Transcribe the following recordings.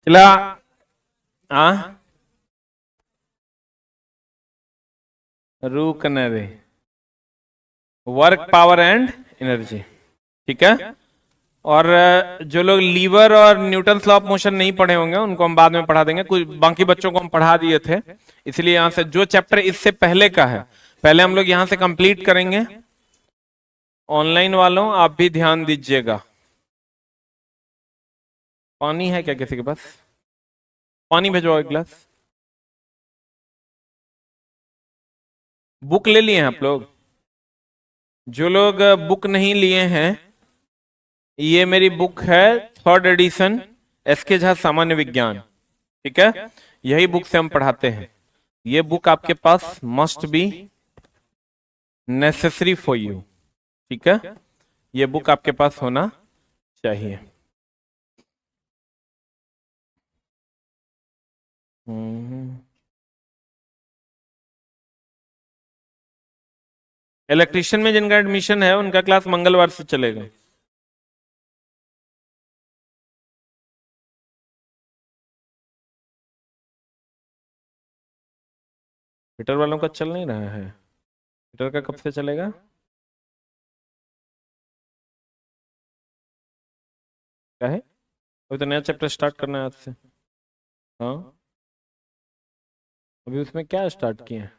चला आ रुकने दे। Work power and energy, ठीक है। और जो लोग लीवर और न्यूटन लॉ ऑफ मोशन नहीं पढ़े होंगे उनको हम बाद में पढ़ा देंगे, कुछ बाकी बच्चों को हम पढ़ा दिए थे, इसलिए यहां से जो चैप्टर इससे पहले का है पहले हम लोग यहां से कंप्लीट करेंगे। ऑनलाइन वालों आप भी ध्यान दीजिएगा। पानी है क्या किसी के पास? पानी भेजो एक गिलास। बुक ले लिए हैं आप लोग? जो लोग बुक नहीं लिए हैं, ये मेरी बुक है 3rd एडिशन एसके झा सामान्य विज्ञान, ठीक है। यही बुक से हम पढ़ाते हैं। ये बुक आपके पास must be necessary for you, ठीक है। ये बुक आपके पास होना चाहिए। इलेक्ट्रिशियन में जिनका एडमिशन है उनका क्लास मंगलवार से चलेगा। फिटर वालों का चल नहीं रहा है? फिटर का कब से चलेगा? क्या है? अभी तो नया चैप्टर स्टार्ट करना है आज से। हाँ, अभी उसमें क्या स्टार्ट किए हैं?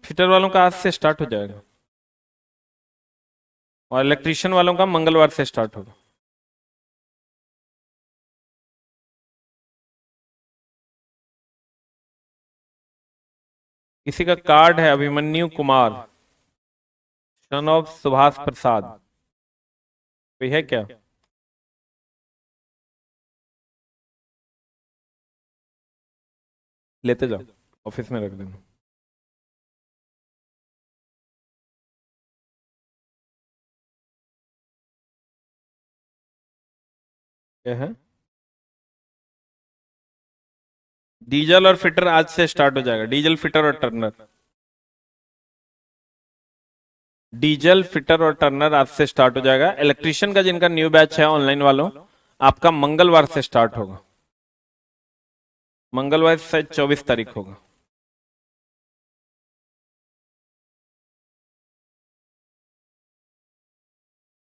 फिटर वालों का आज से स्टार्ट हो जाएगा और इलेक्ट्रिशियन वालों का मंगलवार से स्टार्ट होगा। किसी का कार्ड है अभिमन्यु कुमार, सन ऑफ सुभाष प्रसाद, कोई है क्या? लेते जाओ, ऑफिस में रख देना। क्या है? डीजल और फिटर आज से स्टार्ट हो जाएगा। डीजल, फिटर और टर्नर। डीजल, फिटर और टर्नर आज से स्टार्ट हो जाएगा। इलेक्ट्रिशियन का जिनका न्यू बैच है ऑनलाइन वालों, आपका मंगलवार से स्टार्ट होगा। मंगलवार से 24 तारीख होगा।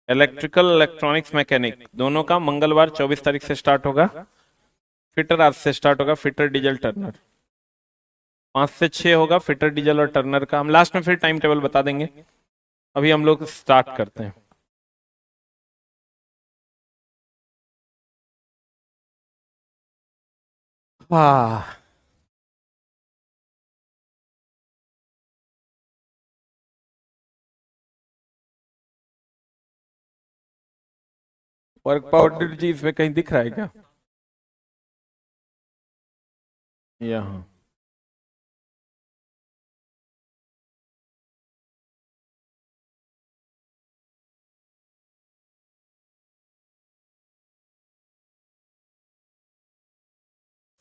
इलेक्ट्रिकल, इलेक्ट्रॉनिक्स, मैकेनिक दोनों का मंगलवार 24 तारीख से स्टार्ट होगा। फिटर आज से स्टार्ट होगा। फिटर, डीजल, टर्नर 5 से 6 होगा। फिटर, डीजल और टर्नर का हम लास्ट में फिर टाइम टेबल बता देंगे। अभी हम लोग स्टार्ट करते हैं। हाँ, वर्क पाउडर जी इसमें कहीं दिख रहा है क्या? यहाँ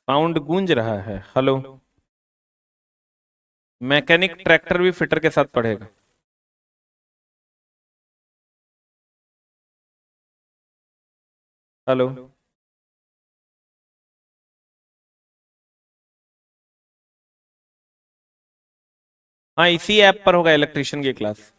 साउंड गूंज रहा है। हेलो, मैकेनिक ट्रैक्टर भी फिटर के साथ पढ़ेगा। हेलो, हाँ इसी ऐप पर होगा इलेक्ट्रिशियन की क्लास।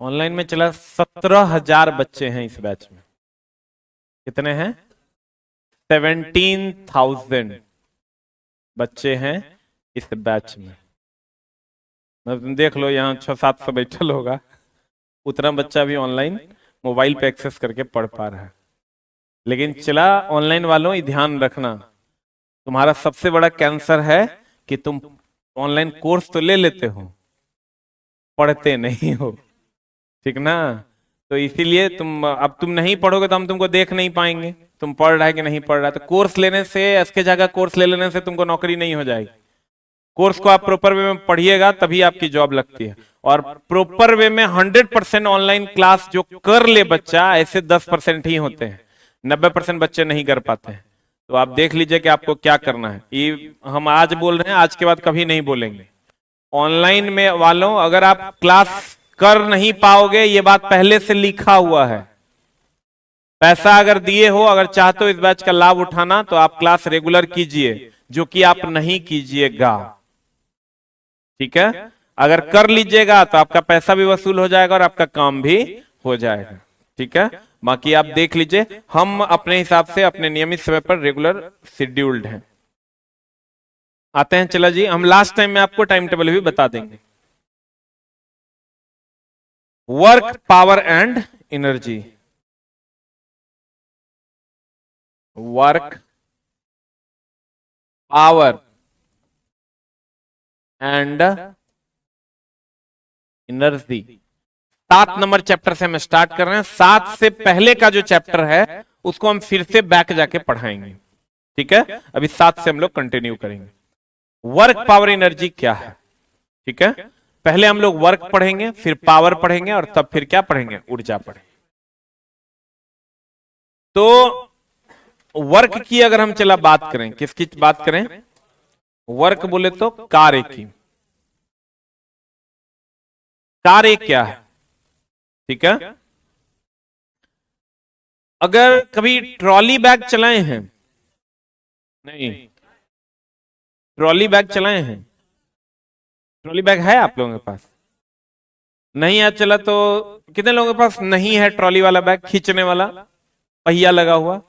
ऑनलाइन में चला 17,000 बच्चे हैं इस बैच में। कितने हैं? 17,000 बच्चे हैं इस बैच में। तुम देख लो, यहाँ 600-700 बैठल होगा, उतना बच्चा भी ऑनलाइन मोबाइल पे एक्सेस करके पढ़ पा रहा है। लेकिन चला ऑनलाइन वालों ये ध्यान रखना, तुम्हारा सबसे बड़ा कैंसर है कि तुम ऑनलाइन कोर्स तो ले लेते हो, पढ़ते नहीं हो, ठीक ना। तो इसीलिए अब तुम नहीं पढ़ोगे तो हम तुमको देख नहीं पाएंगे तुम पढ़ रहा है कि नहीं पढ़ रहा है। तो कोर्स लेने से, एसके झा का कोर्स ले लेने से तुमको नौकरी नहीं हो जाएगी। कोर्स को आप प्रॉपर वे में पढ़िएगा तभी आपकी जॉब लगती है। और प्रॉपर वे में 100% ऑनलाइन क्लास जो कर ले बच्चा, ऐसे 10% ही होते हैं, 90% बच्चे नहीं कर पाते हैं। तो आप देख लीजिए कि आपको क्या करना है। ये हम आज बोल रहे हैं, आज के बाद कभी नहीं बोलेंगे। ऑनलाइन में वालों, अगर आप क्लास कर नहीं पाओगे, ये बात पहले से लिखा हुआ है। पैसा अगर दिए हो, अगर चाहते हो इस बैच का लाभ उठाना, तो आप क्लास रेगुलर कीजिए, जो कि आप नहीं कीजिएगा। ठीक है, अगर कर लीजिएगा तो आपका पैसा भी वसूल हो जाएगा और आपका काम भी हो जाएगा। ठीक है, बाकी आप देख लीजिए, हम अपने हिसाब से अपने नियमित समय पर रेगुलर शेड्यूल्ड हैं। आते हैं, चला जी, हम लास्ट टाइम में आपको टाइम टेबल भी बता देंगे। Work, power and energy. Work, power and energy, 7 number chapter से हम स्टार्ट कर रहे हैं। 7 से पहले का जो चैप्टर है उसको हम फिर से बैक जाके पढ़ाएंगे। ठीक है, अभी 7 से हम लोग कंटिन्यू करेंगे। वर्क, पावर, एनर्जी क्या है? ठीक है, पहले हम लोग वर्क पढ़ेंगे, फिर पावर पढ़ेंगे, और तब फिर क्या पढ़ेंगे? ऊर्जा पढ़ेंगे। तो वर्क की अगर हम चला बात करें, किसकी बात करें? वर्क बोले तो कार्य की। कार्य क्या है? ठीक है, अगर कभी ट्रॉली बैग चलाए हैं? नहीं, ट्रॉली बैग चलाए हैं? ट्रॉली बैग है आप लोगों के पास? नहीं है, चला तो कितने लोगों के पास नहीं है ट्रॉली वाला बैग, खींचने वाला पहिया लगा हुआ?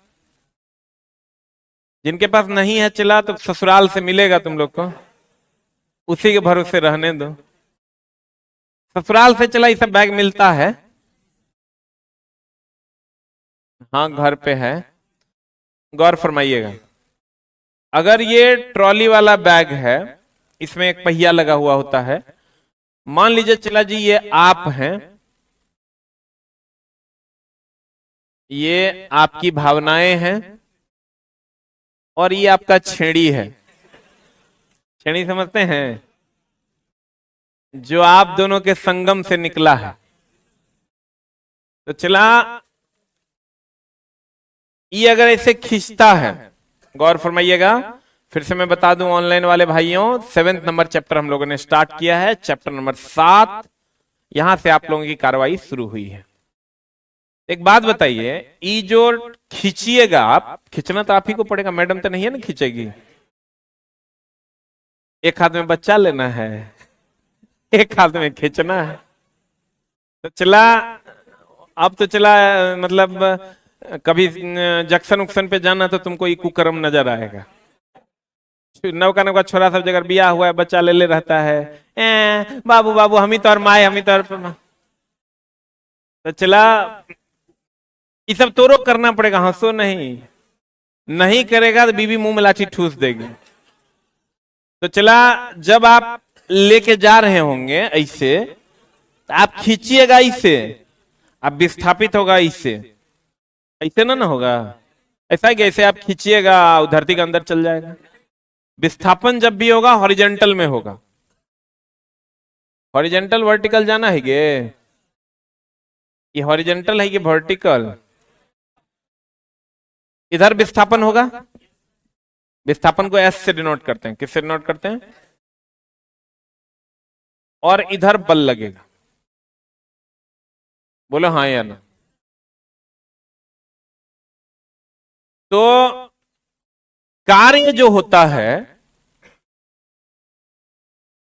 जिनके पास नहीं है, चला तो ससुराल से मिलेगा तुम लोग को, उसी के भरोसे रहने दो। ससुराल से चला ये सब बैग मिलता है। हाँ, घर पे है। गौर फरमाइएगा, अगर ये ट्रॉली वाला बैग है, इसमें एक पहिया लगा हुआ होता है। मान लीजिए चला जी, ये आप हैं, ये आपकी भावनाएं हैं, और ये आपका छेड़ी है। छेड़ी समझते हैं? जो आप दोनों के संगम से निकला है। तो चला, ये अगर ऐसे खींचता है, गौर फरमाइएगा, फिर से मैं बता दूं ऑनलाइन वाले भाइयों, 7 नंबर चैप्टर हम लोगों ने स्टार्ट किया है, चैप्टर नंबर 7, यहां से आप लोगों की कार्रवाई शुरू हुई है। एक बात बताइए, ये जो खींचिएगा, आप खींचना तो आप ही को पड़ेगा, मैडम तो नहीं है ना खींचेगी। एक हाथ में बच्चा लेना है, एक हाथ में खींचना है। तो चला, अब तो चला, मतलब कभी जंक्शन उक्शन पे जाना तो तुमको ये कुकर्म नजर आएगा। नौका नौका छोरा सब जगह बिया हुआ है, बच्चा ले रहता है, बाबू बाबू हम ही तो और माए, हम ही तो और। तो चला, ये सब तोरो करना पड़ेगा, हंसो नहीं। नहीं करेगा तो बीबी मुंह में लाठी ठूस देगी। तो चला, जब आप लेके जा रहे होंगे ऐसे, तो आप खींचिएगा ऐसे, आप विस्थापित होगा इससे, ऐसे ना होगा। ऐसा कि ऐसे आप खींचिएगा, धरती के अंदर चल जाएगा। विस्थापन जब भी होगा हॉरिजेंटल में होगा। हॉरिजेंटल वर्टिकल जाना है गे, ये हॉरिजेंटल है कि वर्टिकल? इधर विस्थापन होगा, विस्थापन को एस से डिनोट करते हैं, किससे डिनोट करते हैं? और इधर बल लगेगा। बोलो हाँ या ना। तो कार्य जो होता है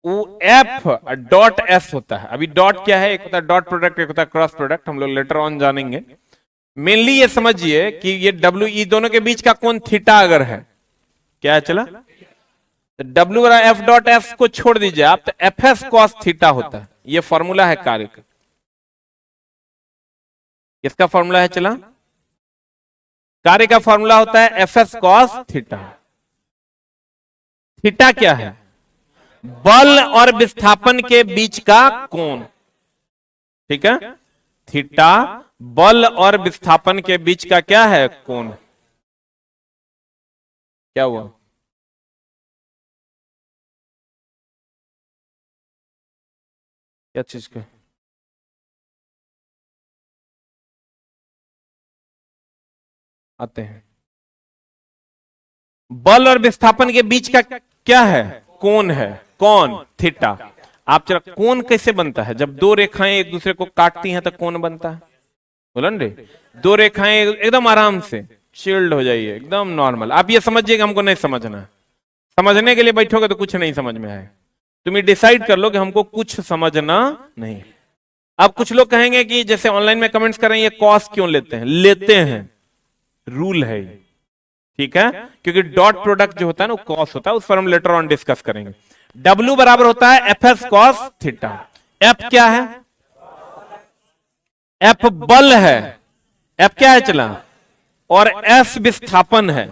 वो एफ डॉट एस होता है। अभी डॉट क्या है? एक होता है डॉट प्रोडक्ट, एक होता है क्रॉस प्रोडक्ट, हम लोग लेटर ऑन जानेंगे। मेनली ये समझिए कि ये डब्ल्यू ई दोनों के बीच का कोण थीटा अगर है, क्या है चला, तो डब्ल्यू और एफ डॉट एस को छोड़ दीजिए आप, तो एफ एस कॉस थीटा होता है। ये फॉर्मूला है कार्य का। किसका फॉर्मूला है चला? कार्य का फॉर्मूला होता है F S cos theta. Theta क्या है? बल और विस्थापन के बीच का कोण। ठीक है, थीटा बल और विस्थापन के बीच का क्या है? कोण। क्या हुआ? क्या चीज का? आते हैं, बल और विस्थापन के बीच का क्या है? कोण है। कौन? थीटा। आप जरा, कोण कैसे बनता है? जब दो रेखाएं एक दूसरे को काटती हैं तो कोण बनता है। बोलो ना रे, दो रेखाएं एकदम आराम से चिल्ड हो जाइए, एकदम नॉर्मल। आप ये समझिए कि हमको नहीं समझना है। समझने के लिए बैठोगे तो कुछ नहीं समझ में आए। तुम डिसाइड कर लो कि हमको कुछ समझना नहीं। अब कुछ लोग कहेंगे कि जैसे ऑनलाइन में कमेंट्स कर रहे हैं, ये कॉस क्यों लेते हैं? लेते हैं, रूल है ये, ठीक है? क्योंकि डॉट प्रोडक्ट जो होता है ना, वो कॉस होता है, उस पर हम लेटर ऑन डिस्कस करेंगे। W बराबर होता है F S cos theta. F क्या है? एफ बल है। एफ क्या है चला? और एस विस्थापन है।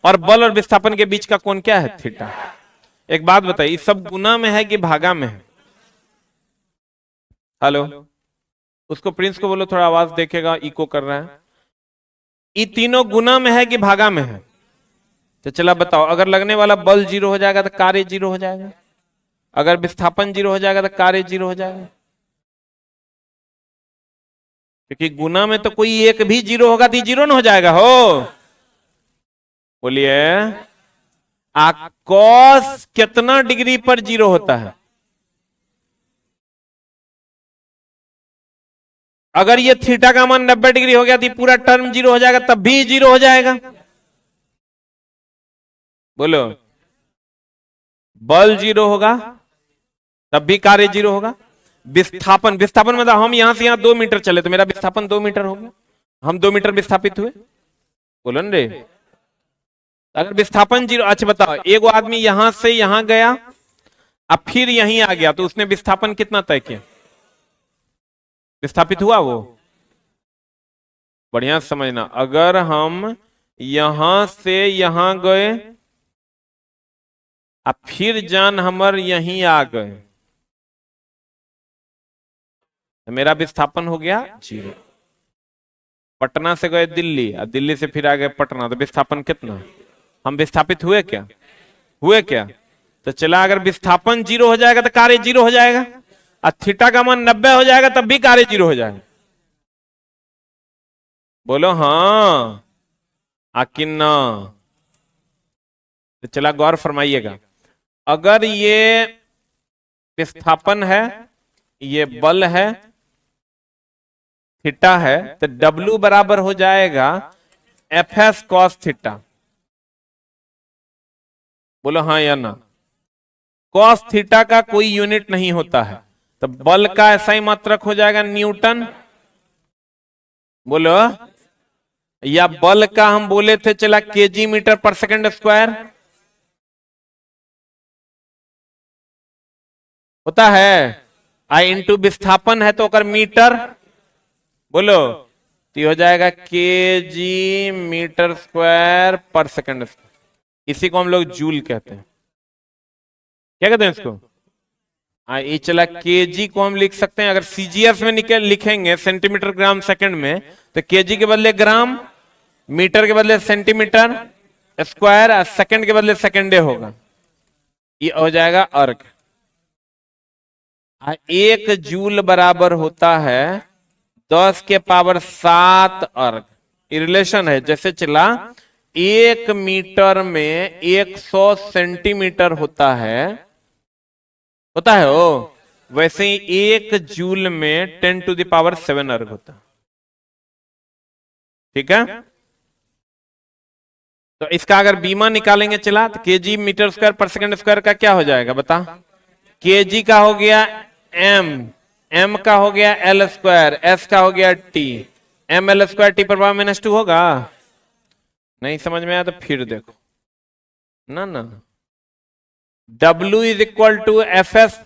और बल और विस्थापन के बीच का कोण क्या है? थीटा। एक बात बताइए, ये सब गुना में है कि भागा में है? हेलो, उसको प्रिंस को बोलो थोड़ा आवाज देखेगा, इको कर रहा है। ये तीनों गुना में है कि भागा में है? तो चला बताओ, अगर लगने वाला बल 0 हो जाएगा तो कार्य 0 हो जाएगा। अगर विस्थापन 0 हो जाएगा तो कार्य 0 हो जाएगा। क्योंकि गुना में तो कोई एक भी 0 होगा तो 0 ना हो जाएगा। हो बोलिए, कॉस कितना डिग्री पर 0 होता है? अगर ये थीटा का मान 90 डिग्री हो गया तो पूरा टर्म 0 हो जाएगा, तब भी 0 हो जाएगा। बोलो, बल 0 होगा तब भी कार्य 0 होगा। विस्थापन, विस्थापन मतलब हम यहां से यहां 2 मीटर चले तो मेरा विस्थापन 2 मीटर हो गया, हम 2 मीटर विस्थापित हुए। बोलो न रे, अगर विस्थापन 0, अच्छा बताओ, एक आदमी यहां से यहां गया, अब फिर यहीं आ गया, तो उसने विस्थापन कितना तय किया? विस्थापित हुआ वो? बढ़िया समझना, अगर हम यहां से यहां गए, अब फिर जान हमर यहीं आ गए, तो मेरा विस्थापन हो गया 0। पटना से गए दिल्ली, और दिल्ली से फिर आ गए पटना, तो विस्थापन कितना? हम विस्थापित हुए क्या? हुए क्या? तो चला, अगर विस्थापन 0 हो जाएगा तो कार्य 0 हो जाएगा, और थीटा का मान 90 हो जाएगा तब भी कार्य 0 हो जाएगा। बोलो हाँ आकिन्ना। तो चला गौर फरमाइएगा, अगर ये विस्थापन है, ये बल है, थीटा है, तो W बराबर हो जाएगा एफ एस कॉस थीटा। बोलो हाँ या ना? कॉस थीटा का कोई यूनिट नहीं होता है, तो बल का ऐसा ही मात्रक हो जाएगा न्यूटन। बोलो, या बल का हम बोले थे चला KG metre per second square होता है, आई इंटू विस्थापन है तो अगर मीटर। बोलो, तो हो जाएगा KG metre square per second square. इसी को हम लोग जूल कहते हैं। क्या कहते हैं इसको? ये चला, केजी को हम लिख सकते हैं, अगर सीजीएस में लिखेंगे सेंटीमीटर ग्राम सेकंड में, तो केजी के बदले ग्राम, मीटर के बदले सेंटीमीटर स्क्वायर, और सेकंड के बदले सेकंडे होगा। ये हो जाएगा अर्ग। 1 जूल बराबर होता है 10 के पावर 7 अर्ग। रिलेशन है, जैसे चला 1 मीटर में 100 सेंटीमीटर होता है वो, वैसे ही 1 जूल में 10 टू द पावर 7 अर्ग होता है। ठीक है? तो इसका अगर बीमा निकालेंगे चला, तो KG metre square per second square का क्या हो जाएगा बता? केजी का हो गया एम, एम का हो गया एल स्क्वायर, एस का हो गया T, M L square T पर पावर -2 होगा। नहीं समझ में आया तो फिर देखो ना ना। W is equal to F S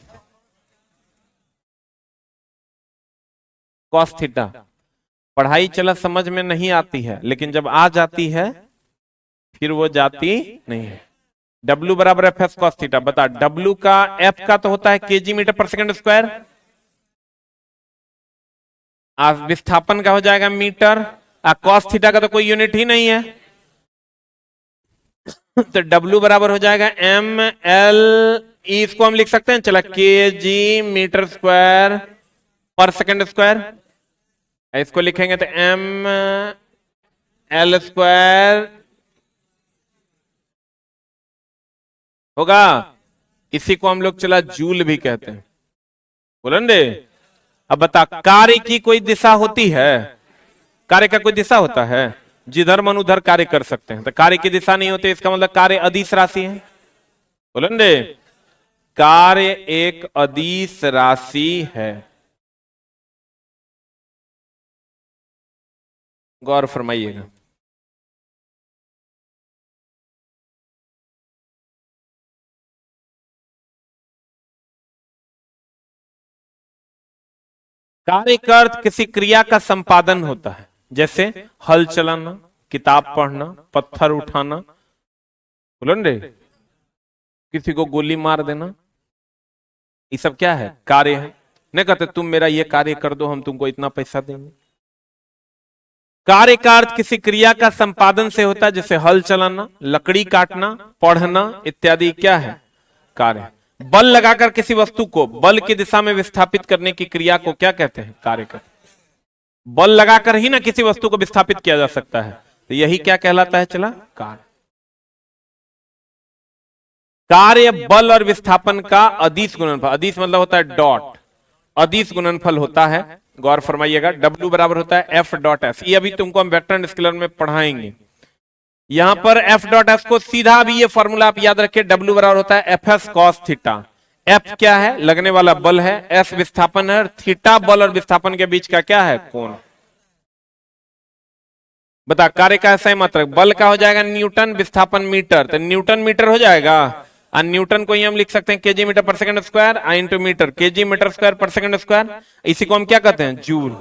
cos theta. पढ़ाई चला समझ में नहीं आती है, लेकिन जब आ जाती है फिर वो जाती नहीं है। W बराबर एफ एस कॉस थीटा। बता, W का F का तो होता है KG metre per second square, विस्थापन का हो जाएगा मीटर, कॉस थीटा का तो कोई यूनिट ही नहीं है, तो W बराबर हो जाएगा एम एल ई, इसको हम लिख सकते हैं चला KG metre square per second square. इसको लिखेंगे तो एम एल स्क्वायर होगा। इसी को हम लोग चला जूल भी कहते हैं। बोलन दे। अब बता, कार्य की कोई दिशा होती है? कार्य का कोई दिशा होता है? जिधर मन उधर कार्य कर सकते हैं, तो कार्य की दिशा नहीं होती, इसका मतलब कार्य अदिश राशि है। बोलन दे। कार्य एक अदिश राशि है। गौर फरमाइएगा। कार्य का अर्थ किसी क्रिया का संपादन होता है, जैसे हल चलाना, किताब पढ़ना, पत्थर उठाना। बोलन रे। किसी को गोली मार देना, ये सब क्या है? कार्य है। नहीं कहते तुम मेरा ये कार्य कर दो, हम तुमको इतना पैसा देंगे। कार्य का अर्थ किसी क्रिया का संपादन से होता है, जैसे हल चलाना, लकड़ी काटना, पढ़ना इत्यादि क्या है? कार्य। बल लगाकर किसी वस्तु को बल की दिशा में विस्थापित करने की क्रिया को क्या कहते हैं? कार्य कहते हैं। बल लगाकर ही ना किसी वस्तु को विस्थापित किया जा सकता है, तो यही क्या कहलाता है? चला कार्य। कार्य बल और विस्थापन का अदिश गुणनफल, अदिश मतलब होता है डॉट, अदिश गुणनफल होता है। गौर फरमाइएगा। W बराबर होता है F डॉट S। ये अभी तुमको हम वेक्टर स्केलर में पढ़ाएंगे। यहां पर F डॉट S को सीधा भी ये फॉर्मूला आप याद रखिए, W बराबर होता है FS cos थीटा। F क्या है? लगने वाला बल है, S विस्थापन है, थीटा बल और विस्थापन के बीच का क्या है? कोण। बता, कार्य का ऐसा ही मात्रक, बल का हो जाएगा न्यूटन, विस्थापन मीटर, तो न्यूटन मीटर हो जाएगा। और न्यूटन को ही हम लिख सकते हैं KG metre per second square, I into metre KG metre square per second square. इसी को हम क्या कहते हैं? जूल।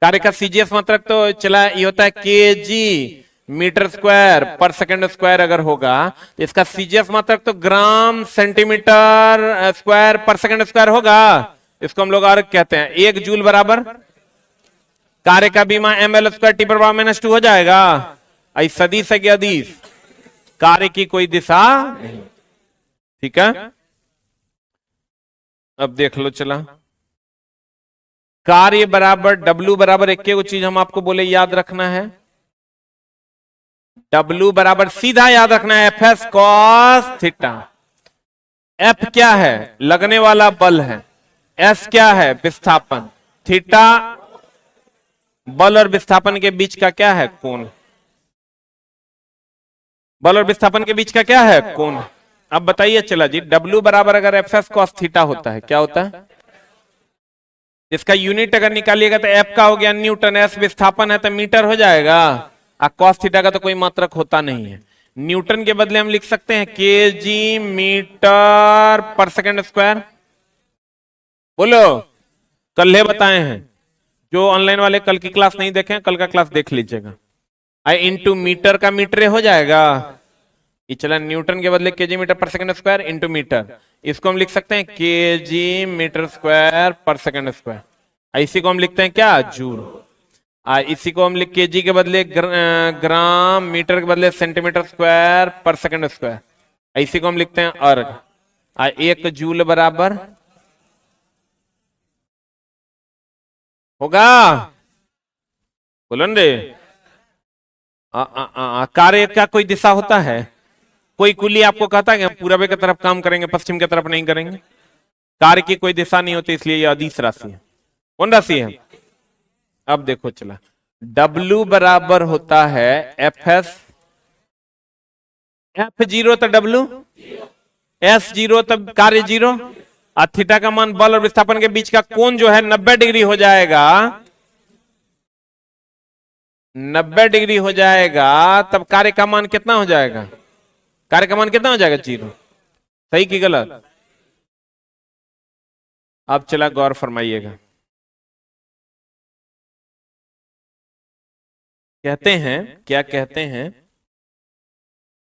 कार्य का सीजीएस मात्रक तो चला ये होता है KG metre square per second square अगर होगा, तो इसका सीजीएस मात्रक तो gram centimetre square per second square होगा। इसको हम लोग और कहते हैं 1 जूल बराबर कार्य का बीमा ml स्क्वायर टी पर पावर -2 हो जाएगा। आई सदिश है कि अदिश? कार्य की कोई दिशा नहीं। ठीक है, अब देख लो चला। कार्य बराबर W बराबर एक चीज हम आपको बोले याद रखना है, W बराबर सीधा याद रखना है FS cos थीटा। F क्या है? लगने वाला बल है, S क्या है? विस्थापन, थीटा बल और विस्थापन के बीच का क्या है? कोण। बल और विस्थापन के बीच का क्या है? कोण। अब बताइए चला जी, W बराबर अगर FS cos थीटा होता है, क्या होता है? इसका यूनिट अगर निकालिएगा तो F का हो गया न्यूटन, S विस्थापन है तो मीटर हो जाएगा, और cos थीटा का तो कोई मात्रक होता नहीं है। न्यूटन के बदले हम लिख सकते हैं KG metre per second square. बोलो, कल बताए हैं, जो ऑनलाइन वाले कल की क्लास नहीं देखे, कल का क्लास देख लीजिएगा। आई इंटू मीटर का मीटर हो जाएगा, ये चला न्यूटन के बदले KG metre per second square into metre. इसको हम लिख सकते हैं KG metre square per second square. इसी को हम लिखते हैं क्या? जूल। इसी को हम लिख केजी के बदले ग्राम, मीटर के बदले centimetre square per second square. इसी को हम लिखते हैं अर्ग। 1 जूल बराबर होगा, बोलन रे। कार्य का कोई दिशा होता है? कोई कुली आपको कहता है कि हम पूरब की तरफ काम करेंगे, पश्चिम की तरफ नहीं करेंगे? कार्य की कोई दिशा नहीं होती, इसलिए यह अदिश राशि है। कौन राशि है? अब देखो चला, W बराबर होता है FS, F0 तो W, S0 तब कार्य 0, और थीटा का मान बल और विस्थापन के बीच का कोण जो है 90 डिग्री हो जाएगा। 90 डिग्री हो जाएगा, तब कार्य का मान कितना हो जाएगा? कार्य का मान कितना हो जाएगा? 0। सही कि गलत? अब चला गौर फरमाइएगा। कहते हैं, क्या कहते हैं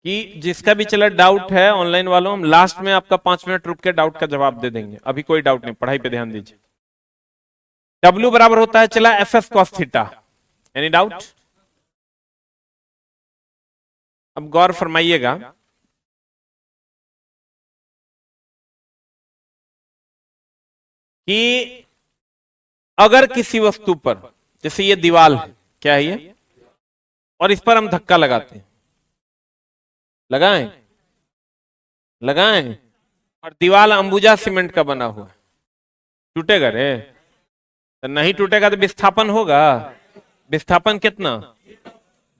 कि जिसका भी चला डाउट है ऑनलाइन वालों, हम लास्ट में आपका 5 मिनट रुक के डाउट का जवाब दे देंगे। अभी कोई डाउट नहीं, पढ़ाई पे ध्यान दीजिए। W बराबर होता है चला FS cos theta. Any doubt? अब गौर फरमाइएगा, कि अगर किसी वस्तु पर, जैसे ये दीवार है, क्या है ये, और इस पर हम धक्का लगाते हैं, लगाएं लगाएं, और दीवार अंबुजा सीमेंट का बना हुआ है, टूटेगा रे? तो नहीं टूटेगा तो विस्थापन होगा। विस्थापन कितना,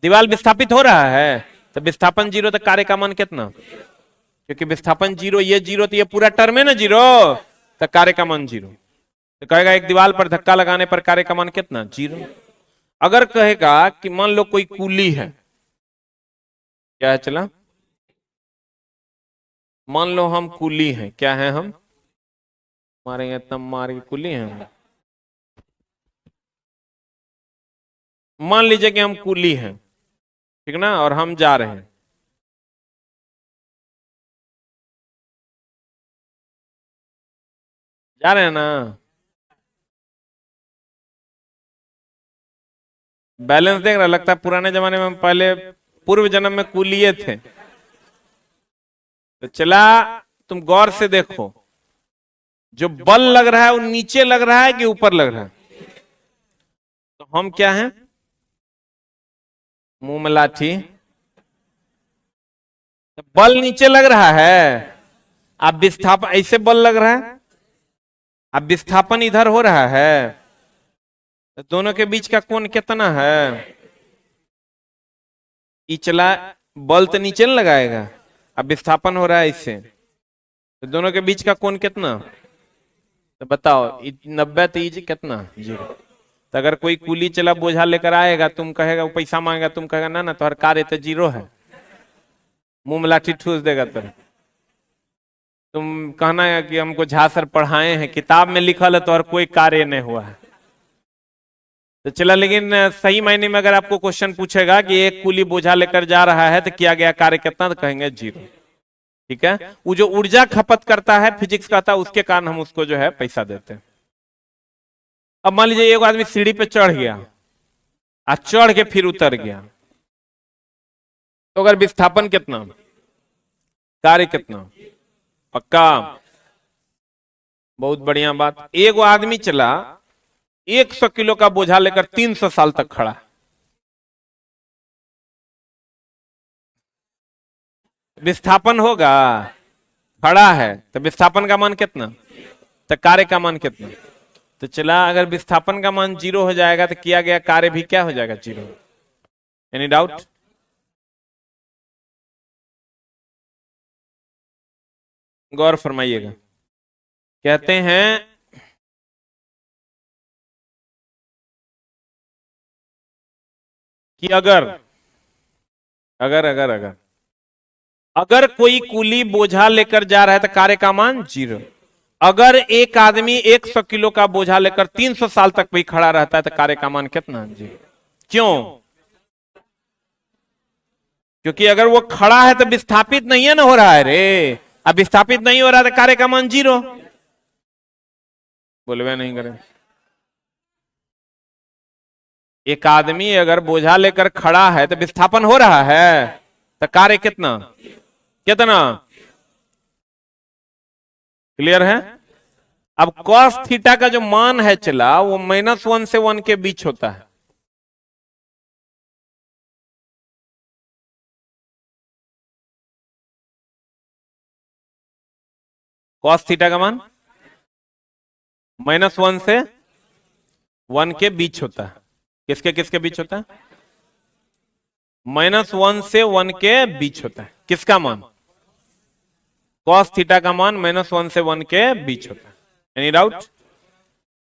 दीवार विस्थापित हो रहा है तो विस्थापन जीरो, तो कार्य का मान कितना, क्योंकि विस्थापन जीरो, ये जीरो, तो ये पूरा टर्म है ना जीरो, तो कार्य का मान जीरो। तो कहेगा एक दीवार पर धक्का लगाने पर कार्य का मान कितना, जीरो। अगर कहेगा कि मान लो कोई कुली है, क्या है चला, मान लो हम कुली हैं, क्या है हम, मारेंगे तब मार के कुली हैं, मान लीजिए कि हम कुली हैं, ठीक ना, और हम जा रहे हैं, जा रहे हैं ना, बैलेंस देख रहा, लगता है पुराने जमाने में हम पहले पूर्व जन्म में कुलिये थे। तो चला, तुम गौर से देखो, जो बल लग रहा है वो नीचे लग रहा है कि ऊपर लग रहा है, तो हम क्या हैं, मुंह में लाठी, तो बल नीचे लग रहा है, अब विस्थापन ऐसे बल लग रहा है, अब विस्थापन इधर हो रहा है, तो दोनों के बीच का कोण कितना है, चला, बल तो नीचे नहीं लगाएगा, अब विस्थापन हो रहा है इससे, तो दोनों के बीच का कोण कितना, तो बताओ 90 तीज कितना, जीरो। तो अगर कोई कुली चला बोझा लेकर आएगा, तुम कहेगा, वो पैसा मांगेगा, तुम कहेगा ना ना तो हर कार्य तो जीरो है, मुंह में लाठी ठूस देगा, तुम कहना है कि हमको झा सर पढ़ाए हैं, किताब में लिखल है तो हर कोई कार्य नहीं हुआ है। तो चला, लेकिन सही मायने में अगर आपको क्वेश्चन पूछेगा कि एक कुली बोझा लेकर जा रहा है तो किया गया कार्य कितना, तो कहेंगे जीरो। ठीक है, वो जो ऊर्जा खपत करता है, फिजिक्स कहता है, उसके कारण हम उसको जो है पैसा देते हैं। अब मान लीजिए एक आदमी सीढ़ी पे चढ़ गया, आज चढ़ के फिर उतर गया, तो अगर विस्थापन कितना, कार्य कितना, पक्का, बहुत बढ़िया बात। एक आदमी चला 100 किलो का बोझा लेकर 300 साल तक खड़ा, विस्थापन होगा, खड़ा है तो विस्थापन का मान कितना, तो कार्य का मान कितना। तो चला, अगर विस्थापन का मान जीरो हो जाएगा तो किया गया कार्य भी क्या हो जाएगा, जीरो। Any doubt? गौर फरमाइएगा। कहते हैं कि अगर अगर अगर अगर अगर कोई कुली बोझा लेकर जा रहा है तो कार्य का मान जीरो। अगर एक आदमी 100 किलो का बोझा लेकर 300 साल तक भी खड़ा रहता है तो कार्य का मान कितना, जीरो। क्यों? क्योंकि अगर वो खड़ा है तो विस्थापित नहीं है ना हो रहा है रे, अब विस्थापित नहीं हो रहा है तो कार्य का मान जीरो। बोलवे नहीं करें। एक आदमी अगर बोझा लेकर खड़ा है तो विस्थापन हो रहा है, तो कार्य कितना, कितना, क्लियर है? अब कॉस थीटा का जो मान है चला, वो -1 से 1 के बीच होता है। कॉस थीटा का मान -1 से 1 के बीच होता है। किसके किसके बीच होता है? -1 से 1 के बीच होता है। किसका मान? कॉस थीटा का मान -1 से 1 के बीच होता है। Any doubt?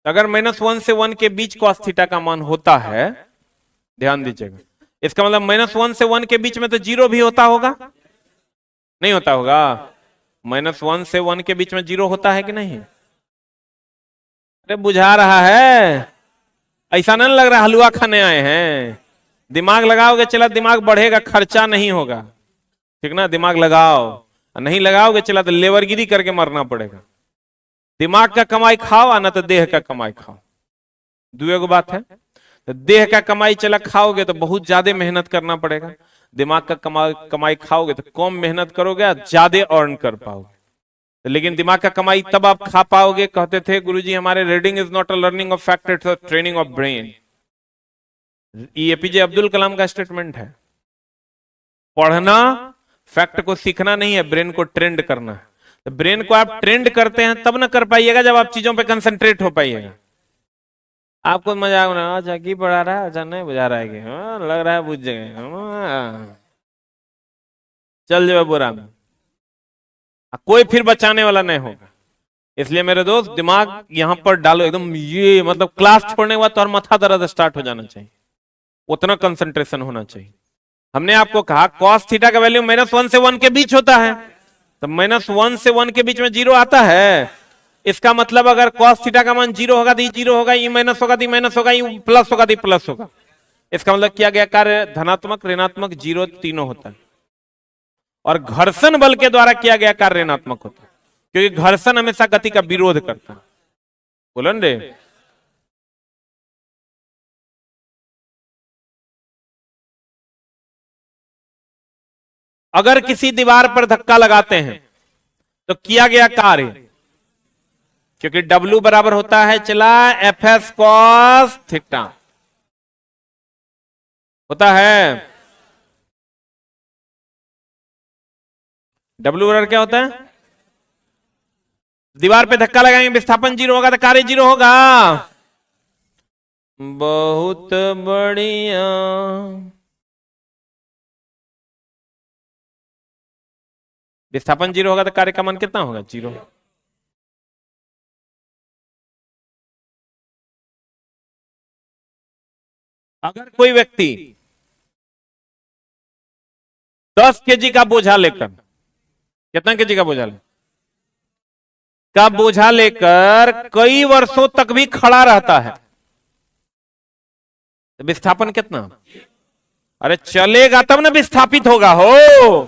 अगर -1 से 1 के बीच कॉस थीटा का मान होता है, ध्यान दीजिएगा, इसका मतलब -1 से 1 के बीच में तो जीरो भी होता होगा, नहीं होता होगा? -1 से 1 के बीच में जीरो होता है कि नहीं? अरे बुझा रहा है, ऐसा नहीं लग रहा हलवा खाने आए हैं। दिमाग लगाओगे चला, दिमाग बढ़ेगा, खर्चा नहीं होगा, ठीक ना? दिमाग लगाओ, नहीं लगाओगे चला तो लेवरगिरी करके मरना पड़ेगा। दिमाग का कमाई खाओ, ना तो देह का कमाई खाओ, दुएगो बात है। तो देह का कमाई चला खाओगे तो बहुत ज्यादा मेहनत करना पड़ेगा, दिमाग का कमाई खाओगे तो कम मेहनत करोगे, ज्यादा अर्न कर पाओगे। लेकिन दिमाग का कमाई तब आप खा पाओगे, कहते थे गुरुजी हमारे, reading is not a learning of fact, it's a training of brain. ये एपीजे अब्दुल कलाम का स्टेटमेंट है। पढ़ना फैक्ट को सीखना नहीं है, ब्रेन को ट्रेंड करना है। तो ब्रेन को आप ट्रेंड करते हैं तब ना कर पाइएगा जब आप चीजों पे कंसंट्रेट हो पाइएगा। आपको मजाक ना, अच्छा की पढ़ा रहा है, अच्छा नहीं बुझा रहा है कि लग रहा है बुझ गए, चल जाए बुरा में, कोई फिर बचाने वाला नहीं होगा। इसलिए मेरे दोस्त दिमाग यहां पर डालो एकदम, ये मतलब क्लास छोड़ने के बाद तो और माथा दर्द स्टार्ट हो जाना चाहिए, उतना कंसंट्रेशन होना चाहिए। हमने आपको कहा कॉस थीटा का वैल्यू -1 से 1 के बीच होता है, तो -1 से 1 के बीच में 0 आता है। इसका मतलब अगर कॉस थीटा का मान 0 होगा तो 0 होगा, ये माइनस होगा तो माइनस होगा, ये प्लस होगा तो प्लस होगा। इसका मतलब किया गया कार्य धनात्मक ऋणात्मक 0 तीनों होता है। और घर्षण बल के द्वारा किया गया कार्य ऋणात्मक होता है, क्योंकि घर्षण हमेशा गति का विरोध करता है। बोलन रे, अगर किसी दीवार पर धक्का लगाते हैं तो किया गया कार्य, क्योंकि W बराबर होता है चला FS cos थीटा होता है। W बराबर क्या होता है? दीवार पे धक्का लगाएंगे, विस्थापन 0 होगा तो कार्य 0 होगा। बहुत बढ़िया। विस्थापन 0 होगा तो कार्य का मान कितना होगा? 0। अगर कोई व्यक्ति 10 केजी का बोझा लेकर, कितना केजी का बोझा लेकर कई वर्षों तक भी खड़ा रहता है, तो विस्थापन कितना? अरे चलेगा तब ना विस्थापित होगा हो।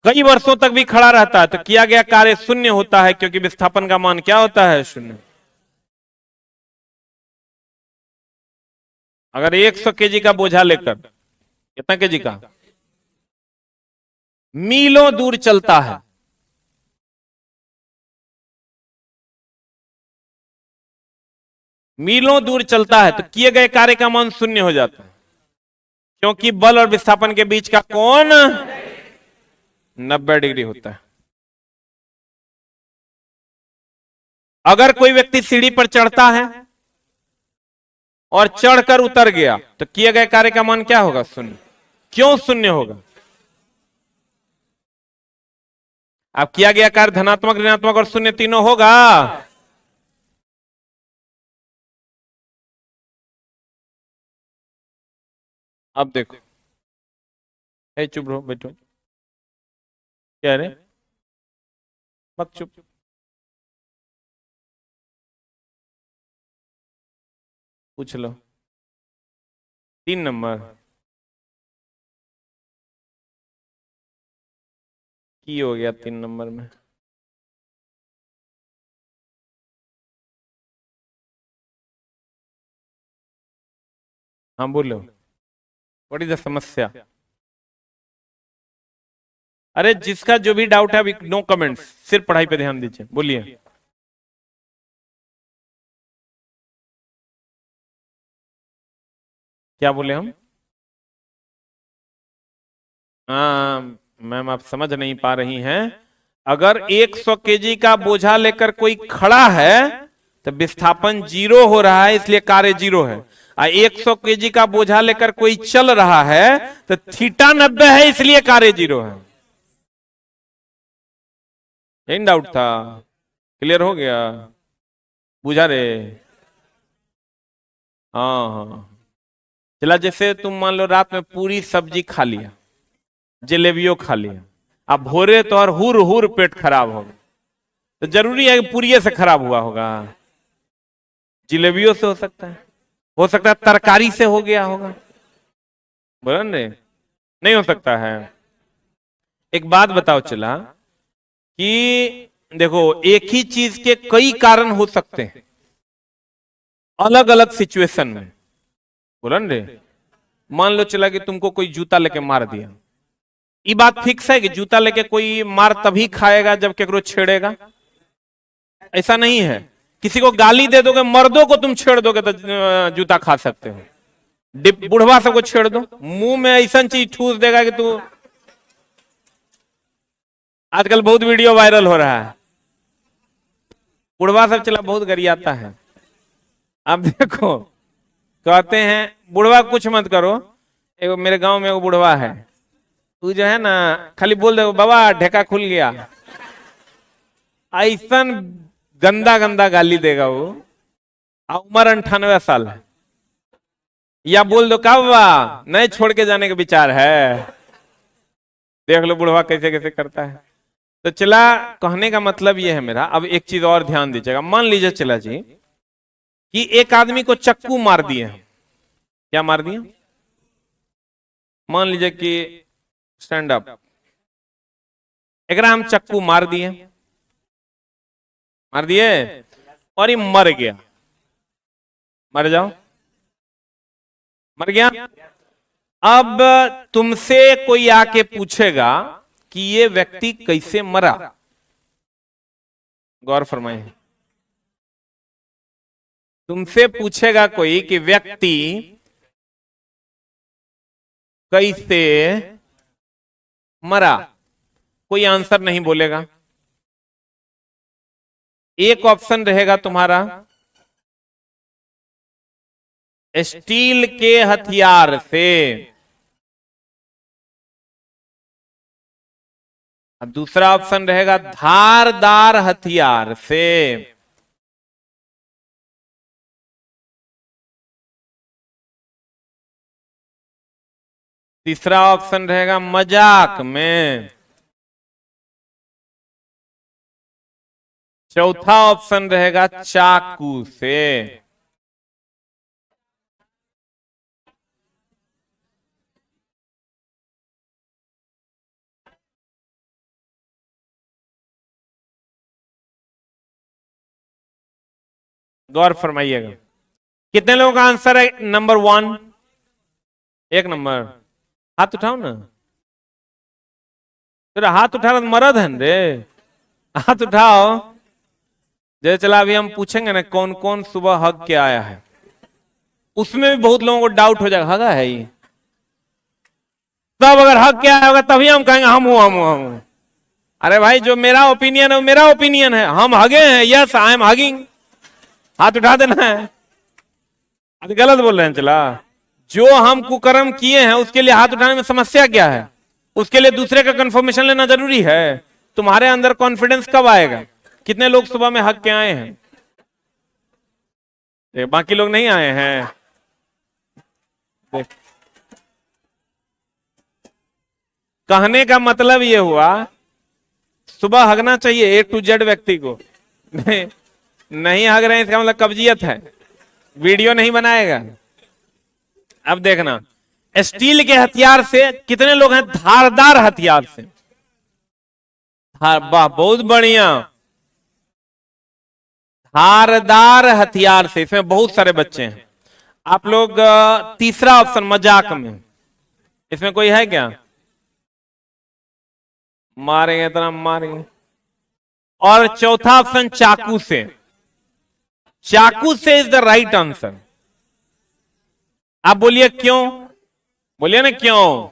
कई वर्षों तक भी खड़ा रहता है तो किया गया कार्य शून्य होता है, क्योंकि विस्थापन का मान क्या होता है? शून्य। अगर 100 केजी का बोझा लेकर, कितना केजी का, मीलों दूर चलता है, मीलों दूर चलता है तो किए गए कार्य का मान शून्य हो जाता है, क्योंकि बल और विस्थापन के बीच का कोण 90 डिग्री होता है। अगर कोई व्यक्ति सीढ़ी पर चढ़ता है और चढ़कर उतर गया तो किए गए कार्य का मान क्या होगा? शून्य। क्यों शून्य होगा? अब किया गया कार्य धनात्मक ऋणात्मक और शून्य तीनों होगा। अब देखो, चुप रहो, बैठो, क्या रे, मत चुप। पूछ लो 3 नंबर की हो गया 3 नंबर में? हाँ बोलो, व्हाट इज द समस्या? अरे जिसका जो भी डाउट है, नो कमेंट्स, सिर्फ पढ़ाई पे ध्यान दीजिए, बोलिए। क्या बोले हम? हाँ मैम, आप समझ नहीं पा रही हैं। अगर 100 केजी का बोझा लेकर कोई खड़ा है तो विस्थापन 0 हो रहा है, इसलिए कार्य 0 है। 100 केजी का बोझा लेकर कोई चल रहा है तो थीटा 90 है, इसलिए कार्य 0 है। यही डाउट था, क्लियर हो गया? बुझा रे? हाँ हाँ। चला, जैसे तुम मान लो रात में पूरी सब्जी खा लिया, जलेबियों खा लिया, अब भोरे तो और हुर हुर पेट खराब होगा, तो जरूरी है कि पूरी से खराब हुआ होगा? जलेबियों से हो सकता है तरकारी से हो गया होगा, बोला रे? नहीं हो सकता है। एक बात बताओ चला कि देखो, एक ही चीज के कई कारण हो सकते हैं अलग अलग सिचुएशन में, बोला रे? मान लो चला कि तुमको कोई जूता लेके मार दिया, ये बात फिक्स है कि जूता लेके कोई मार तभी खाएगा जब केकरो छेड़ेगा? ऐसा नहीं है। किसी को गाली दे दोगे, मर्दों को तुम छेड़ दोगे तो जूता खा सकते हो। बुढ़वा सबको छेड़ दो, मुंह में ऐसा चीज ठूस देगा कि तू। आजकल बहुत वीडियो वायरल हो रहा है, बुढ़वा सब चला बहुत गरियाता है। अब देखो कहते हैं बुढ़वा कुछ मत करो। एगो मेरे गांव में एगो बुढ़वा है, तू जो है ना खाली बोल दे बाबा ढेका खुल गया, ऐसा गंदा गंदा गाली देगा वो। उम्र 98 साल है। या बोल दो का बाबा नहीं छोड़ के जाने का विचार है। देख लो बुढ़वा कैसे कैसे करता है। तो चला कहने का मतलब ये है मेरा। अब एक चीज और ध्यान दीजिएगा। मान लीजिए चला जी कि एक आदमी को चक्कू मार दिए। क्या मार दिए? मान लीजिए कि स्टैंड अप, एक हम चक्कू मार दिए और ये मर गया। मर जाओ, मर गया। अब तुमसे कोई आके पूछेगा कि ये व्यक्ति कैसे मरा, गौर फरमाइए। तुमसे पूछेगा कोई कि व्यक्ति कैसे मरा, कोई आंसर नहीं बोलेगा। एक ऑप्शन रहेगा तुम्हारा, स्टील के हथियार से। दूसरा ऑप्शन रहेगा धारदार हथियार से। तीसरा ऑप्शन रहेगा मजाक में। चौथा ऑप्शन रहेगा चाकू से। गौर फरमाइएगा। कितने लोगों का आंसर है नंबर 1? एक नंबर। हाथ उठाओ ना, तेरा हाथ उठा रहा मरद है रे, हाथ उठाओ। जैसे चला अभी हम पूछेंगे ना कौन कौन सुबह हग के आया है, उसमें भी बहुत लोगों को डाउट हो जाएगा हगा है ये। तब अगर हग के आया होगा तभी हम कहेंगे हम हूं। अरे भाई जो मेरा ओपिनियन है वो मेरा ओपिनियन है। हम हगे हैं, यस आई एम हगिंग, हाथ उठा देना है। आज गलत बोल रहे हैं चला। जो हम कुकर्म किए हैं उसके लिए हाथ उठाने में समस्या क्या है? उसके लिए दूसरे का कंफर्मेशन लेना जरूरी है। तुम्हारे अंदर कॉन्फिडेंस कब आएगा? कितने लोग सुबह में हक के आए हैं? बाकी लोग नहीं आए हैं। देख, कहने का मतलब ये हुआ सुबह हगना चाहिए A to Z व्यक्ति को। नहीं हग रहे हैं इसका मतलब कब्जियत है, वीडियो नहीं बनाएगा। अब देखना स्टील के हथियार से कितने लोग हैं? धारदार हथियार से। वाह बहुत बढ़िया, धारदार हथियार से। इसमें बहुत सारे बच्चे हैं। आप लोग तीसरा ऑप्शन मजाक में, इसमें कोई है क्या? मारेंगे इतना मारेंगे। और चौथा ऑप्शन चाकू से। चाकू से इज द राइट आंसर। आप बोलिए क्यों? बोलिए ना क्यों?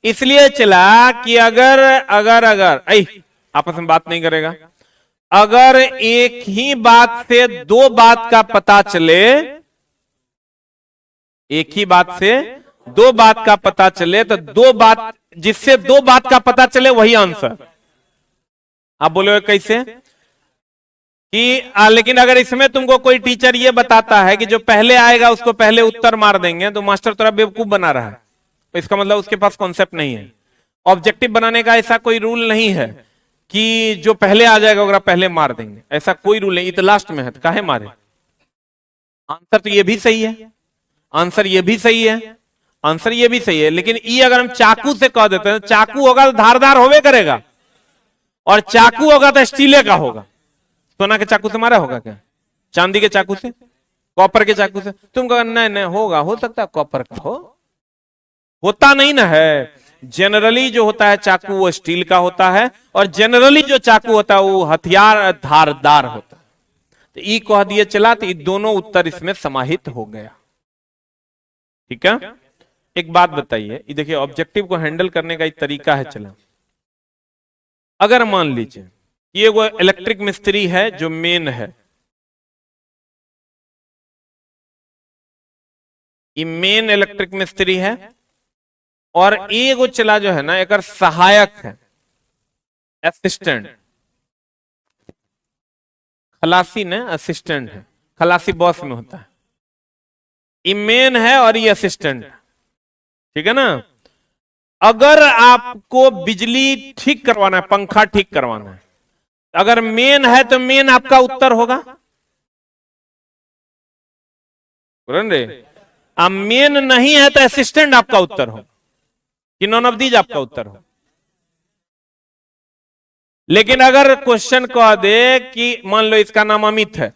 इसलिए चला कि अगर अगर अगर आपस में बात नहीं करेगा। अगर एक ही बात से दो बात का पता चले, एक ही बात से दो बात का पता चले तो दो बात, जिससे दो बात का पता चले वही आंसर। आप बोलोगे कैसे? कि लेकिन अगर इसमें तुमको कोई टीचर ये बताता है कि जो पहले आएगा उसको पहले उत्तर मार देंगे तो मास्टर थोड़ा बेवकूफ बना रहा है, तो इसका मतलब उसके पास कॉन्सेप्ट नहीं है। ऑब्जेक्टिव बनाने का ऐसा कोई रूल नहीं है कि जो पहले आ जाएगा वगैरह पहले मार देंगे, ऐसा कोई रूल नहीं। तो लास्ट में है तो काहे मारे? आंसर तो ये भी सही है, आंसर ये भी सही है, आंसर ये भी सही है। लेकिन ये अगर हम चाकू से कह देते हैं, चाकू होगा तो धारदार होवे करेगा, और चाकू होगा तो स्टीले का होगा। सोना के चाकू से मारा होगा क्या? चांदी के चाकू से, कॉपर के चाकू से? तुम कहोगे नहीं नहीं होगा, हो सकता है कॉपर का हो, होता नहीं ना है। जनरली जो होता है चाकू वो स्टील का होता है, और जनरली जो चाकू होता है वो हथियार धारदार होता है। तो ई कह दिए चला, तो ये दोनों उत्तर इसमें समाहित हो गया। ठीक है, एक बात बताइए, ये देखिए ऑब्जेक्टिव को हैंडल करने का एक तरीका है। चला, अगर मान लीजिए ये वो इलेक्ट्रिक मिस्त्री है जो मेन है, ये मेन इलेक्ट्रिक मिस्त्री है, और एगो चला जो है ना एक सहायक है, असिस्टेंट। खलासी ने असिस्टेंट है, खलासी बॉस में होता है, ये मेन है और ये असिस्टेंट है। ठीक है ना। अगर आपको बिजली ठीक करवाना है, पंखा ठीक करवाना है, अगर मेन है तो मेन आपका उत्तर होगा। अब मेन नहीं है तो असिस्टेंट आपका उत्तर हो, कि नॉन ऑफ दीज आपका उत्तर हो। लेकिन अगर क्वेश्चन कह दे कि मान लो इसका नाम अमित है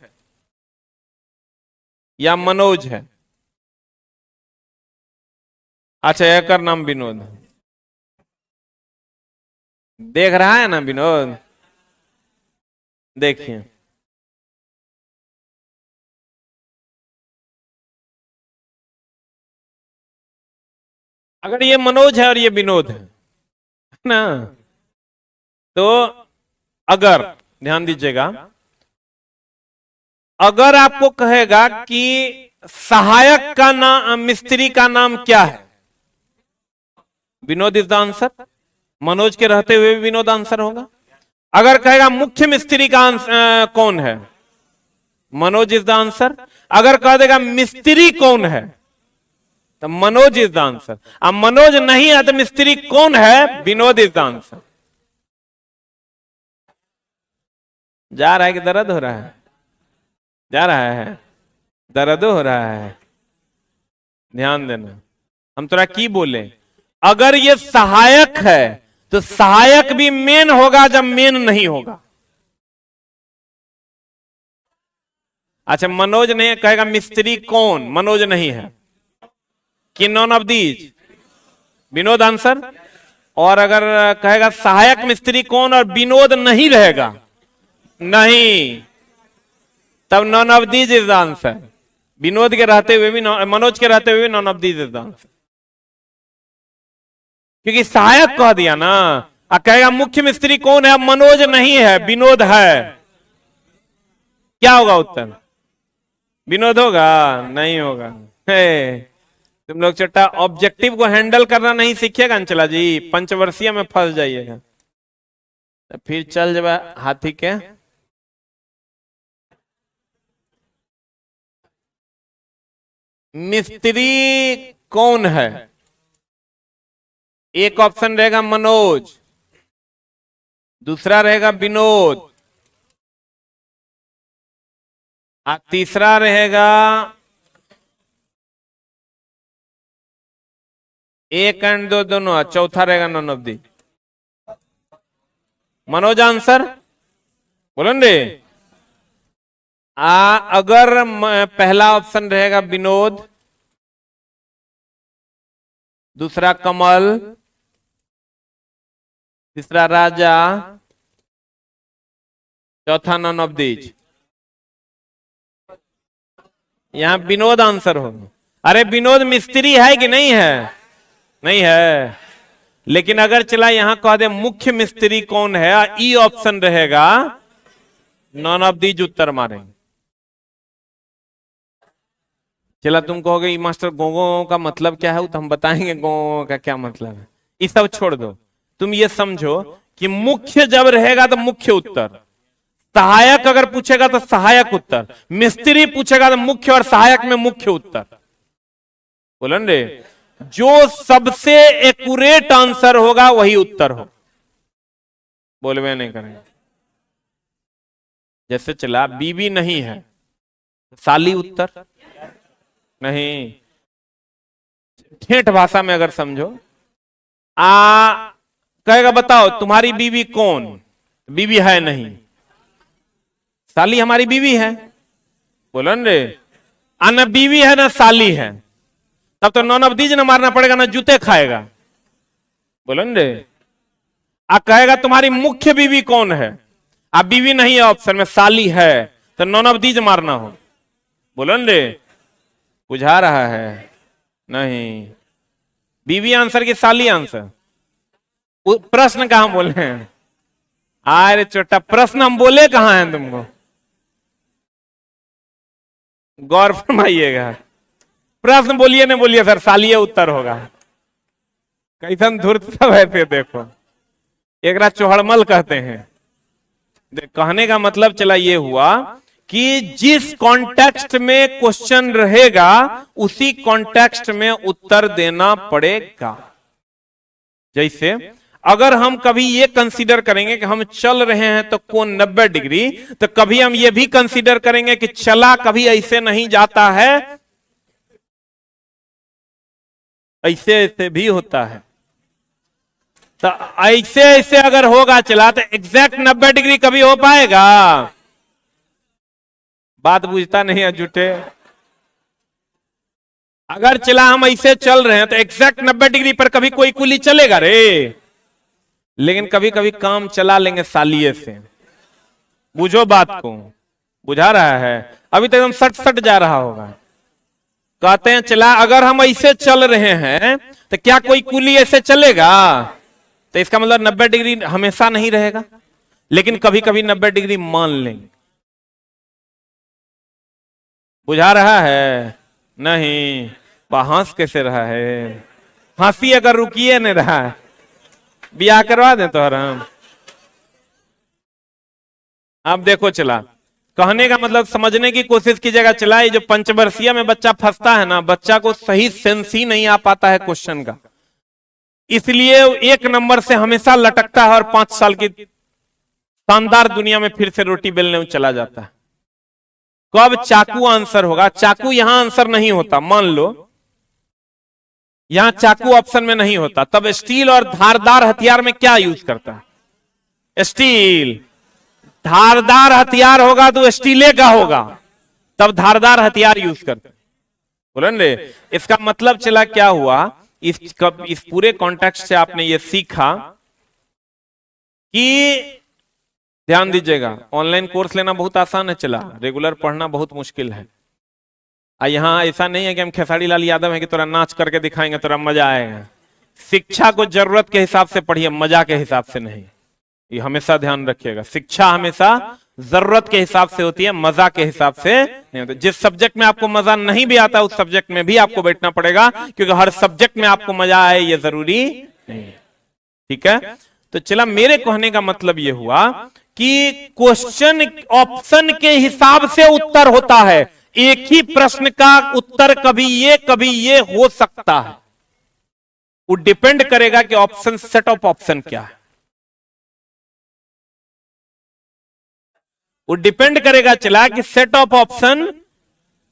या मनोज है, अच्छा एक नाम विनोद है, देख रहा है ना विनोद, देखिए अगर ये मनोज है और ये विनोद है ना, तो अगर ध्यान दीजिएगा, अगर आपको कहेगा कि सहायक का नाम, मिस्त्री का नाम क्या है, Vinod is the answer. Manoj के रहते हुए भी विनोद आंसर होगा। अगर कहेगा मुख्य मिस्त्री का कौन है, मनोज इज द आंसर। अगर कह देगा मिस्त्री कौन है, तो मनोज इज द आंसर। अब मनोज नहीं है तो मिस्त्री कौन है, विनोद इज द आंसर। जा रहा है कि दर्द हो रहा है? जा रहा है, दर्द हो रहा है। ध्यान देना, हम थोड़ा की बोले, अगर ये सहायक है तो सहायक भी मेन होगा जब मेन नहीं होगा। अच्छा, मनोज नहीं कहेगा मिस्त्री कौन, मनोज नहीं है, कि none of these, Vinod answer. और अगर कहेगा सहायक मिस्त्री कौन और विनोद नहीं रहेगा, नहीं, तब none of these is the answer. Vinod के रहते हुए भी, मनोज के रहते हुए भी none of these is the answer, क्योंकि सहायक कह दिया ना। कहेगा मुख्य मिस्त्री कौन है, मनोज नहीं है, विनोद है, क्या होगा उत्तर? विनोद होगा? नहीं होगा। तुम लोग चट्टा ऑब्जेक्टिव को हैंडल करना नहीं सीखिएगा अंचला जी, पंचवर्षीय में फंस जाइएगा, तो फिर चल जब हाथी के। मिस्त्री कौन है, एक ऑप्शन रहेगा मनोज, दूसरा रहेगा विनोद, तीसरा रहेगा एक एंड दो दोनों, चौथा रहेगा none of the. Manoj answer बोलो रे। अगर पहला ऑप्शन रहेगा विनोद, दूसरा कमल, तीसरा राजा, चौथा नॉन ऑफ दीज, यहां विनोद आंसर होगा। अरे विनोद मिस्त्री है कि नहीं है? नहीं है। लेकिन अगर चला यहां कह दे मुख्य मिस्त्री कौन है, ई ऑप्शन रहेगा, नॉन ऑफ दीज उत्तर मारेंगे। चला तुम कहोगे मास्टर गोगो का मतलब क्या है, तो हम बताएंगे गोगो का क्या मतलब है। ये सब छोड़ दो, तुम ये समझो कि मुख्य जब रहेगा तो मुख्य उत्तर, सहायक अगर पूछेगा तो सहायक उत्तर, मिस्त्री पूछेगा तो मुख्य और सहायक में मुख्य उत्तर। बोलन रे, जो सबसे एक्यूरेट आंसर होगा वही उत्तर हो। बोलवे नहीं करेंगे। जैसे चला बीवी नहीं है, साली उत्तर नहीं। ठेठ भाषा में अगर समझो, कहेगा बताओ तुम्हारी बीवी कौन, बीवी है नहीं, साली हमारी बीवी है। बोलो रे, ना बीवी है ना साली है, तब तो नॉन ऑफ दीज ना मारना पड़ेगा, ना जूते खाएगा। बोलो रे, कहेगा तुम्हारी मुख्य बीवी कौन है, बीवी नहीं है ऑप्शन में, साली है, तो नॉन ऑफ दीज मारना हो। बोलो न रे, बुझा रहा है? नहीं, बीवी आंसर की साली आंसर। प्रश्न कहां बोले हैं? अरे छोटा प्रश्न हम बोले कहां हैं तुमको? गौर फरमाइएगा। प्रश्न बोलिए न बोलिए सर, सालिए उत्तर होगा। कैसन धूर्त सब है थे, देखो एक चौहड़मल कहते हैं। कहने का मतलब चला ये हुआ कि जिस कॉन्टेक्स्ट में क्वेश्चन रहेगा उसी कॉन्टेक्स्ट में उत्तर देना पड़ेगा। जैसे अगर हम कभी ये कंसीडर करेंगे कि हम चल रहे हैं तो कोण 90 डिग्री, तो कभी हम ये भी कंसीडर करेंगे कि चला कभी ऐसे नहीं जाता है, ऐसे ऐसे भी होता है। तो ऐसे ऐसे अगर होगा चला तो एग्जैक्ट 90 डिग्री कभी हो पाएगा? बात बुझता नहीं है झूठे। अगर चला हम ऐसे चल रहे हैं तो एग्जैक्ट 90 डिग्री पर कभी कोई कुली चलेगा रे? लेकिन कभी कभी काम चला लेंगे सालिए से। बुझो बात को, बुझा रहा है? अभी तक हम सट सट जा रहा होगा। कहते हैं चला अगर हम ऐसे चल रहे हैं तो क्या कोई कुली ऐसे चलेगा? तो इसका मतलब 90 डिग्री हमेशा नहीं रहेगा, लेकिन कभी कभी 90 डिग्री मान लेंगे। बुझा रहा है? नहीं, हंस कैसे रहा है? हंसी अगर रुकिए नहीं रहा है, ब्याह करवा दें तो हम। अब देखो चला, कहने का मतलब समझने की कोशिश कीजिएगा। चला ये जो पंचवर्षीय में बच्चा फंसता है ना, बच्चा को सही सेंस ही नहीं आ पाता है क्वेश्चन का, इसलिए 1 नंबर से हमेशा लटकता है और 5 साल की शानदार दुनिया में फिर से रोटी बेलने चला जाता है। कब चाकू आंसर होगा? चाकू यहां आंसर नहीं होता, मान लो यहां चाकू ऑप्शन में नहीं होता, तब स्टील और धारदार हथियार में क्या यूज करता है? स्टील। धारदार हथियार होगा तो स्टीले का होगा, तब धारदार हथियार यूज करते। बोले रे, इसका मतलब चला क्या हुआ? इस पूरे कॉन्टेक्स्ट से आपने ये सीखा कि ध्यान दीजिएगा, ऑनलाइन कोर्स लेना बहुत आसान है, चला रेगुलर पढ़ना बहुत मुश्किल है। यहां ऐसा नहीं है कि हम खेसारी लाल यादव है कि तोरा नाच करके दिखाएंगे तोरा मजा आएगा। शिक्षा को जरूरत के हिसाब से पढ़िए, मजा के हिसाब से नहीं। ये हमेशा ध्यान रखिएगा, शिक्षा हमेशा जरूरत के हिसाब से होती है, मजा के हिसाब से नहीं होती। जिस सब्जेक्ट में आपको मजा नहीं भी आता उस सब्जेक्ट में भी आपको बैठना पड़ेगा, क्योंकि हर सब्जेक्ट में आपको मजा आए ये जरूरी नहीं है। ठीक है? तो चला, मेरे कहने का मतलब ये हुआ कि क्वेश्चन ऑप्शन के हिसाब से उत्तर होता है। एक ही प्रश्न का उत्तर कभी ये हो सकता है। वो डिपेंड करेगा कि ऑप्शन, सेट ऑफ ऑप्शन क्या है। वो डिपेंड करेगा चला कि सेट ऑफ ऑप्शन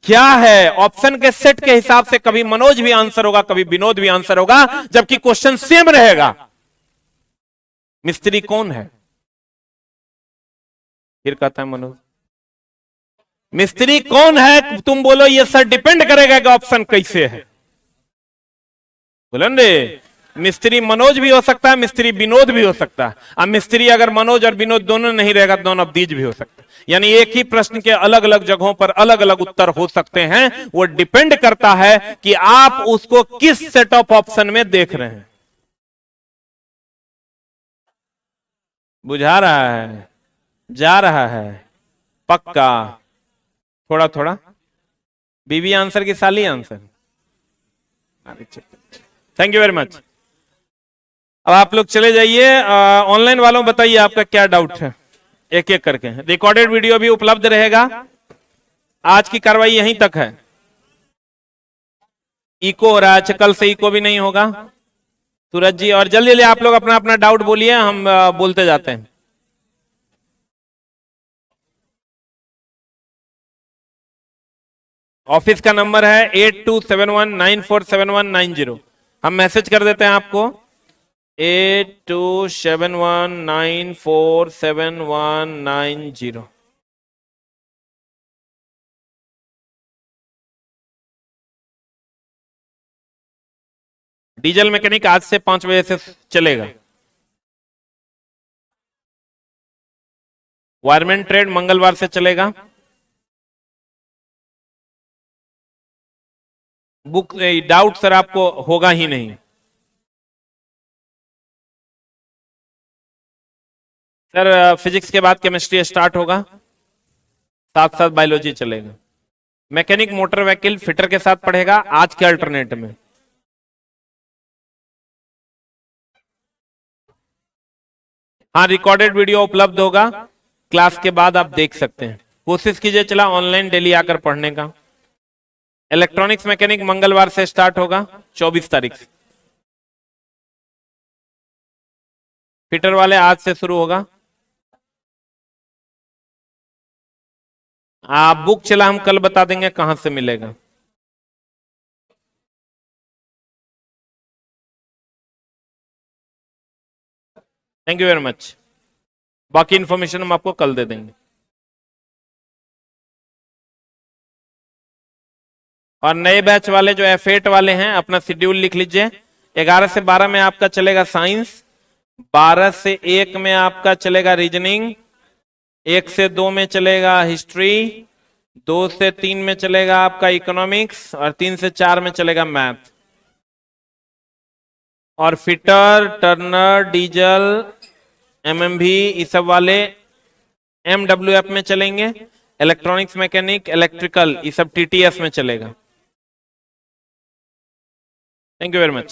क्या है। ऑप्शन के सेट के हिसाब से कभी मनोज भी आंसर होगा, कभी विनोद भी आंसर होगा, जबकि क्वेश्चन सेम रहेगा। मिस्त्री कौन है? फिर कहता है मनोज, मिस्त्री कौन है? तुम बोलो ये सर, डिपेंड करेगा कि ऑप्शन कैसे है। बोलन रे, मिस्त्री मनोज भी हो सकता है, मिस्त्री विनोद भी हो सकता है। अब मिस्त्री अगर मनोज और विनोद दोनों नहीं रहेगा तो नॉन ऑफ दीज भी हो सकता है। यानी एक ही प्रश्न के अलग अलग जगहों पर अलग अलग उत्तर हो सकते हैं। वो डिपेंड करता है कि आप उसको किस सेट ऑफ ऑप्शन में देख रहे हैं। बुझा रहा है? जा रहा है? पक्का? थोड़ा थोड़ा? बीवी आंसर की साली answer? Thank you very much. अब आप लोग चले जाइए। ऑनलाइन वालों बताइए आपका क्या डाउट है, एक एक करके। रिकॉर्डेड वीडियो भी उपलब्ध रहेगा। आज की कार्रवाई यहीं तक है। इको हो रहा है, कल से इको भी नहीं होगा। सूरज जी, और जल्दी जल्दी आप लोग अपना अपना डाउट बोलिए, हम बोलते जाते हैं। ऑफिस का नंबर है 8271947190। हम मैसेज कर देते हैं आपको 8271947190। डीजल मैकेनिक आज से 5 बजे से चलेगा। वायरमैन ट्रेड मंगलवार से चलेगा। बुक डाउट सर आपको होगा ही नहीं। सर फिजिक्स के बाद केमिस्ट्री स्टार्ट होगा, साथ साथ बायोलॉजी चलेगा। मैकेनिक मोटर व्हीकल फिटर के साथ पढ़ेगा आज के अल्टरनेट में। हाँ, रिकॉर्डेड वीडियो उपलब्ध होगा, क्लास के बाद आप देख सकते हैं। कोशिश कीजिए चला ऑनलाइन डेली आकर पढ़ने का। इलेक्ट्रॉनिक्स मैकेनिक मंगलवार से स्टार्ट होगा, 24 तारीख से। फिटर वाले आज से शुरू होगा। बुक चला हम कल बता देंगे कहां से मिलेगा। Thank you very much. बाकी इंफॉर्मेशन हम आपको कल दे देंगे। और नए बैच वाले जो F8 वाले हैं अपना शेड्यूल लिख लीजिए। 11 से 12 में आपका चलेगा साइंस, 12 से 1 में आपका चलेगा रीजनिंग, 1 से 2 में चलेगा हिस्ट्री, 2 से 3 में चलेगा आपका इकोनॉमिक्स और 3 से 4 में चलेगा मैथ। और फिटर, टर्नर, डीजल, एमएमवी ये सब वाले MWF में चलेंगे। इलेक्ट्रॉनिक्स मैकेनिक, इलेक्ट्रिकल ये सब TTS में चलेगा। Thank you very much.